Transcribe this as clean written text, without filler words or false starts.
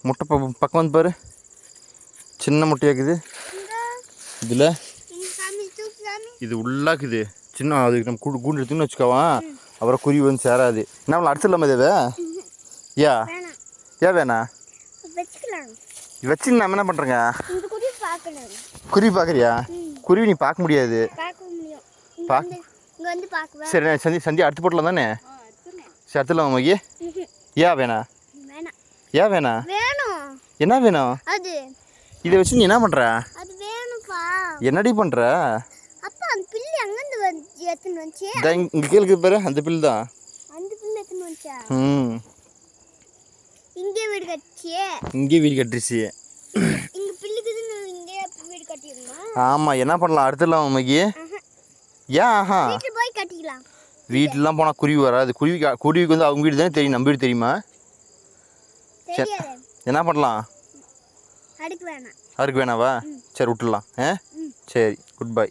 முட்டை பக்கம் வந்து பாரு, சின்ன முட்டையாக்குது இதில். இது உள்ளாக்குது சின்ன, அதுக்கு நம்ம கூண்டு எடுத்துன்னு வச்சுக்கோவான், அப்புறம் குருவி வந்து சேராது. என்ன அடிச்சிடலாமா தேவை? ஏன் வேணா வச்சு நம்ம என்ன பண்ணுறேங்க? குருவி பார்க்குறியா? குருவி நீ பார்க்க முடியாது. சரி சந்தி அடுத்து போட்டலாம் தானே? சரி அடுத்துலாம் மகி. ஏன் வேணா? ஏன் வேணா? என்ன வேணும்? இதை வச்சு நீ என்ன பண்ணுற? என்னடி பண்ணுற? இங்கே கேளுக்கு பாரு, அந்த பில்லு தான். இங்கே வீடு கட்டிருச்சு. ஆமாம், என்ன பண்ணலாம் அடுத்துலாம் மகி? ஏன் ஆஹா வீட்டிலலாம் போனால் குருவி வராது. குருவிக்கு வந்து அவங்க வீடு தானே தெரியும், நம்ம வீடு தெரியுமா? என்ன பண்ணலாம்? அதுக்கு வேணாவா? சரி விட்டுடலாம். சரி, குட் பை.